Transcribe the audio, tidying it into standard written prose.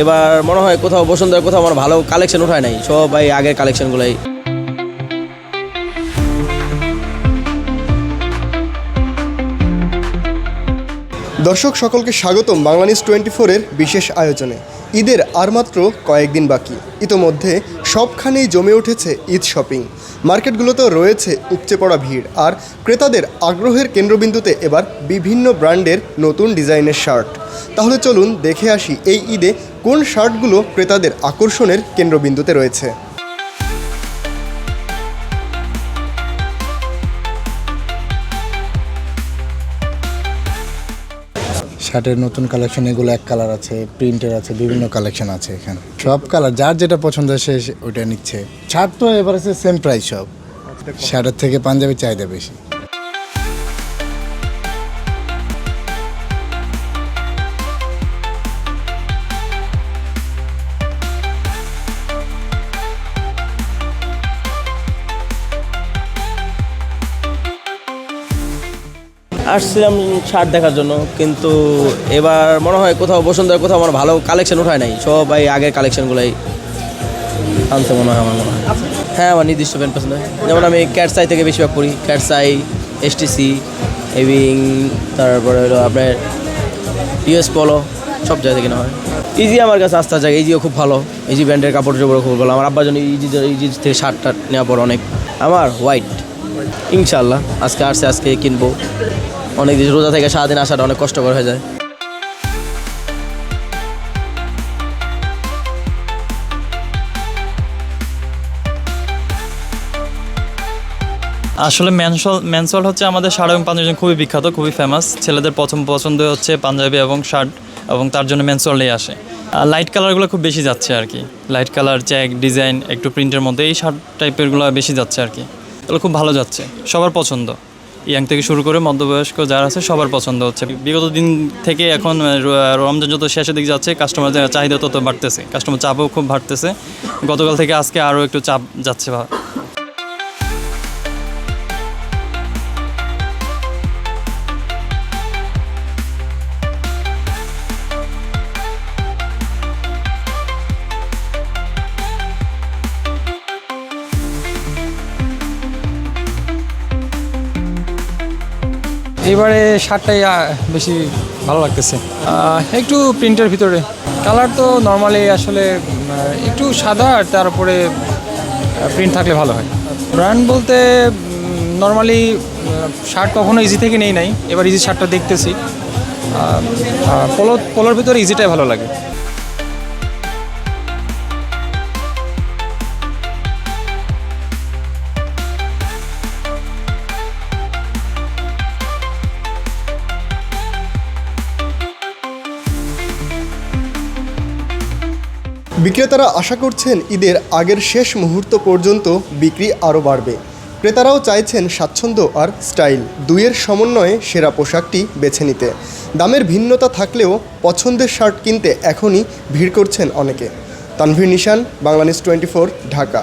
এবার মনে হয় কোথাও বসুন্ধরা কোথাও আমার ভালো কালেকশন উঠায় নাই, সবাই আগের কালেকশনগুলোই। দর্শক সকলকে স্বাগতম বাংলানিউজ 24-এর বিশেষ আয়োজনে। ঈদের আর মাত্র কয়েকদিন বাকি, ইতোমধ্যে সবখানেই জমে উঠেছে ঈদ শপিং। মার্কেটগুলোতেও রয়েছে উপচে পড়া ভিড়, আর ক্রেতাদের আগ্রহের কেন্দ্রবিন্দুতে এবার বিভিন্ন ব্র্যান্ডের নতুন ডিজাইনের শার্ট। তাহলে চলুন দেখে আসি এই ঈদে কোন শার্টগুলো ক্রেতাদের আকর্ষণের কেন্দ্রবিন্দুতে রয়েছে। শার্টের নতুন কালেকশন এগুলো এক কালার আছে, প্রিন্টের আছে, বিভিন্ন কালেকশন আছে এখানে। সব কালার যার যেটা পছন্দ সে ওইটা নিচ্ছে। শার্ট তো এবার আছে সেম প্রাইস সব, শার্টের থেকে পাঞ্জাবি চাহিদা বেশি। আসছিলাম শার্ট দেখার জন্য, কিন্তু এবার মনে হয় কোথাও বসুন্ধরা কোথাও আমার ভালো কালেকশন উঠায় নাই, সবাই আগের কালেকশনগুলোই আনতে মনে হয়। হ্যাঁ, আমার নির্দিষ্ট ব্র্যান্ড পছন্দ হয়, যেমন আমি ক্যাটসাই থেকে বেশিরভাগ পড়ি, ক্যাটসাই, এসটিসি এবং তারপরে হলো আপনার ইউএস পলো, সব জায়গা থেকে না হয়। ইজি আমার কাছে আস্থা জায়গা, ইজিও খুব ভালো, ইজি ব্র্যান্ডের কাপড় চোপড় খুব ভালো। আমার আব্বার জন্য ইজি থেকে শার্ট টার্ট নেওয়ার পর অনেক। আমার হোয়াইট, ইনশাল্লাহ আজকে আসছে, আজকে কিনবো। অনেক দিন রোজা থেকে সারাদিন আসাটা অনেক কষ্টকর হয়ে যায়। আসলে মেনসল হচ্ছে আমাদের শার্ট এবং পাঞ্জাবি খুবই বিখ্যাত, খুবই ফেমাস। ছেলেদের পছন্দ হচ্ছে পাঞ্জাবি এবং শার্ট, এবং তার জন্য মেনসলই আসে। লাইট কালারগুলো খুব বেশি যাচ্ছে আর কি, লাইট কালার, চেক ডিজাইন, একটু প্রিন্টের মধ্যে এই শার্ট টাইপেরগুলো বেশি যাচ্ছে আর কি। এগুলো খুব ভালো যাচ্ছে, সবার পছন্দ, ইয়াং থেকে শুরু করে মধ্যবয়স্ক যারা আছে সবার পছন্দ হচ্ছে। বিগত দিন থেকে এখন রমজান যত শেষের দিকে যাচ্ছে, কাস্টমারদের চাহিদা তত বাড়তেছে, কাস্টমার চাপও খুব বাড়তেছে। গতকাল থেকে আজকে আরও একটু চাপ যাচ্ছে। এবারে শার্টটাই বেশি ভালো লাগতেছে, একটু প্রিন্টের ভিতরে। কালার তো নর্মালি আসলে একটু সাদা, আর তার উপরে প্রিন্ট থাকলে ভালো হয়। ব্র্যান্ড বলতে নর্মালি শার্ট কখনো ইজি থেকে নেই নাই, এবার ইজি শার্টটা দেখতেছি। পোলোর ভিতরে ইজিটাই ভালো লাগে। বিক্রেতারা আশা করছেন ঈদের আগের শেষ মুহূর্ত পর্যন্ত বিক্রি আরও বাড়বে। ক্রেতারাও চাইছেন স্বাচ্ছন্দ্য আর স্টাইল দুইয়ের সমন্বয়ে সেরা পোশাকটি বেছে নিতে। দামের ভিন্নতা থাকলেও পছন্দের শার্ট কিনতে এখনই ভিড় করছেন অনেকে। তানভীর নিশান, বাংলানিউজ 24, ঢাকা।